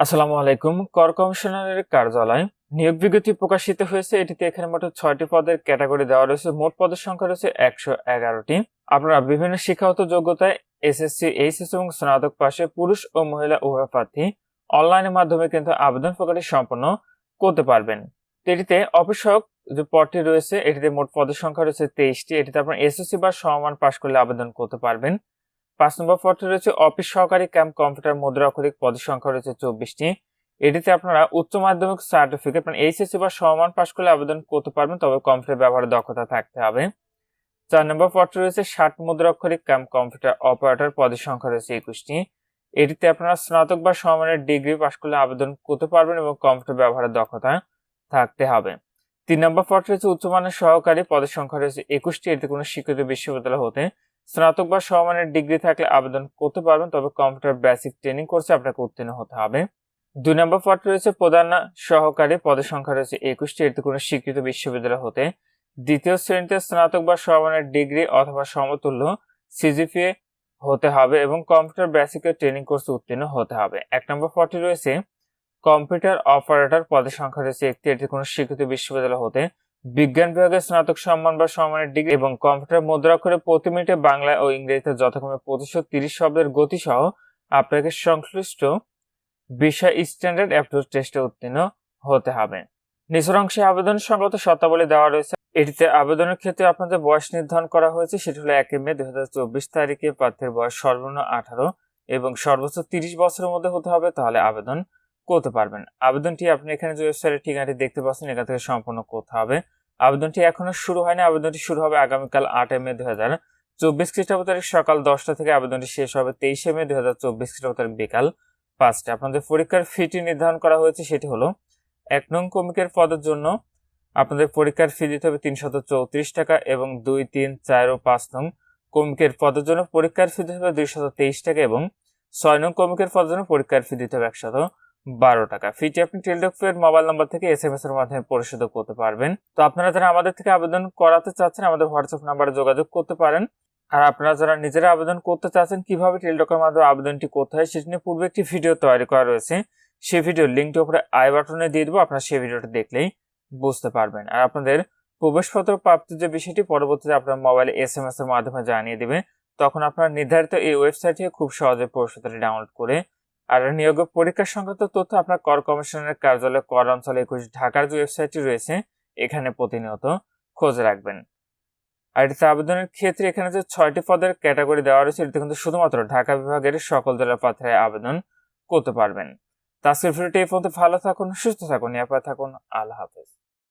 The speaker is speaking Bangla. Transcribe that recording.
আসসালামু আলাইকুম। কর কমিশনারের কার্যালয় নিয়োগ বিজ্ঞপ্তি প্রকাশিত হয়েছে। এটিতে এখানে মোট ৬টি পদের ক্যাটাগরি দেওয়া রয়েছে। মোট পদের সংখ্যা রয়েছে ১১১টি। আপনারা বিভিন্ন শিক্ষাগত যোগ্যতায় এসএসসি, এইচএসসি এবং স্নাতক পাশে পুরুষ ও মহিলা উভয় প্রার্থী অনলাইনের মাধ্যমে কিন্তু আবেদন প্রক্রিয়াটি সম্পন্ন করতে পারবেন। এটিতে অফিস সহায়ক যে পদটি রয়েছে এটিতে মোট পদের সংখ্যা রয়েছে ২৩টি। এটিতে আপনারা এসএসসি বা সমমান পাশ করলে আবেদন করতে পারবেন। ৫ নম্বর পদটি রয়েছে অফিস সহকারী ক্যাম্প কম্পিউটার মুদ্রা অক্ষরিক পদের সংখ্যা রয়েছে ২৪টি। এটিতে আপনারা উচ্চ মাধ্যমিক সার্টিফিকেট মানে এইচএসসি বা সমমান পাশ করলে আবেদন করতে পারবেন, তবে কম্পিউটার ব্যবহারের দক্ষতা থাকতে হবে। ৪ নম্বর পদটি রয়েছে ৬০ মুদ্রা অক্ষরিক ক্যাম্প কম্পিউটার অপারেটর পদের সংখ্যা রয়েছে ২১টি। এটিতে আপনারা স্নাতক বা সমমানের ডিগ্রি পাশ করলে আবেদন করতে পারবেন এবং কম্পিউটার ব্যবহারের দক্ষতা থাকতে হবে। ৩ নম্বর পদটি রয়েছে উচ্চমানের সহকারী পদের সংখ্যা রয়েছে ২১টি। এটি কোনো স্বীকৃত বিশ্ববিদ্যালয় হতে স্নাতক বা সমমানের ডিগ্রি থাকলে আবেদন করতে পারবেন, তবে কম্পিউটার বেসিক ট্রেনিং কোর্সে আপনাকে উত্তীর্ণ হতে হবে। ২ নম্বর পদটি রয়েছে প্রধান সহকারী পদের সংখ্যা রয়েছে ২১টি। এটি কোনো স্বীকৃত বিশ্ববিদ্যালয় হতে দ্বিতীয় শ্রেণীতে স্নাতক বা সমমানের ডিগ্রি অথবা সমতুল্য সিজিপিএ হতে হবে এবং কম্পিউটার বেসিকের ট্রেনিং কোর্সে উত্তীর্ণ হতে হবে। ১ নম্বর পদটি রয়েছে কম্পিউটার অপারেটর পদের সংখ্যা রয়েছে ১টি। এটি কোনো স্বীকৃত বিশ্ববিদ্যালয় হতে বিজ্ঞান বিভাগে স্নাতক সম্মান বা সমমানের ডিগ্রি এবং কম্পিউটার মুদ্রাক্ষরে প্রতি মিনিটে বাংলা ও ইংরেজিতে যথাক্রমে ২৫৩০ শব্দের গতি সহ আপনাকে সংশ্লিষ্ট বিষয় স্ট্যান্ডার্ড অ্যাপ্টিটিউড টেস্টে উত্তীর্ণ হতে হবে। নিচের অংশে আবেদন সংক্রান্ত শর্তাবলী দেওয়া রয়েছে। এটিতে আবেদনের ক্ষেত্রে আপনাদের বয়স নির্ধারণ করা হয়েছে, সেটি হলো ১ মে ২০২৪ তারিখে প্রার্থীর বয়স সর্বনিম্ন ১৮ এবং সর্বোচ্চ ৩০ বছরের মধ্যে হতে হবে, তাহলে আবেদন করতে পারবেন। আবেদনটি আপনি এখানে যে ওয়েবসাইটের ঠিকানাটি দেখতে পাচ্ছেন এখান থেকে সম্পন্ন করতে হবে। আবেদনটি এখনো শুরু হয়নি। আবেদনটি শুরু হবে আগামীকাল ৮ মে ২০২৪ খ্রিস্টাব্দ তারিখ সকাল ১০টা থেকে। আবেদনটি শেষ হবে ২৩ মে ২০২৪ খ্রিস্টাব্দ তারিখ বিকাল ৫টা। আপনাদের পরীক্ষার ফিটি নির্ধারণ করা হয়েছে, সেটি হলো ১ নং কমিকের পদের জন্য আপনাদের পরীক্ষার ফি দিতে হবে ৩৩৪ টাকা এবং ২, ৩, ৪ ও ৫ নং কমিকের পদের জন্য পরীক্ষার ফি দিতে হবে ২২৩ টাকা এবং ৬ নং কমিকের পদের জন্য পরীক্ষার ফি দিতে হবে ১১২ টাকা। ফিটি আপনি টেলিটকের মোবাইল নাম্বার থেকে এসএমএস এর মাধ্যমে পরিশোধ করতে পারবেন। তো আপনারা যারা আমাদের থেকে আবেদন করাতে চাচ্ছেন আমাদের হোয়াটসঅ্যাপ নাম্বারে যোগাযোগ করতে পারেন। আর আপনারা যারা নিজেরা আবেদন করতে চাচ্ছেন কিভাবে টেলিটকের মাধ্যমে আবেদনটি করতে হয় সেটি নিয়ে পূর্বে একটি ভিডিও তৈরি করা রয়েছে। সেই ভিডিওর লিঙ্কটি উপরে আই বাটনে দিয়ে দেবো, আপনারা সেই ভিডিওটা দেখলেই বুঝতে পারবেন। আর আপনাদের প্রবেশপত্র প্রাপ্তির যে বিষয়টি পরবর্তীতে আপনার মোবাইলে এসএমএস এর মাধ্যমে জানিয়ে দিবে, তখন আপনারা নির্ধারিত এই ওয়েবসাইট থেকে খুব সহজে প্রবেশপত্রটি ডাউনলোড করে আর নিয়োগ পরীক্ষা সংক্রান্ত তথ্য আপনার কর কমিশনের কার্যালয় কর অঞ্চল ২১ ঢাকার যে ওয়েবসাইটটি রয়েছে এখানে প্রতিনিয়ত খোঁজ রাখবেন। আর এটিতে আবেদনের ক্ষেত্রে এখানে যে ৬টি পদের ক্যাটাগরি দেওয়া রয়েছে এটিতে কিন্তু শুধুমাত্র ঢাকা বিভাগের সকল জেলার প্রার্থীরা আবেদন করতে পারবেন। তো আজকের ভিডিওটি এই পর্যন্ত। ভালো থাকুন, সুস্থ থাকুন, নিরাপদে থাকুন। আল্লাহ হাফেজ।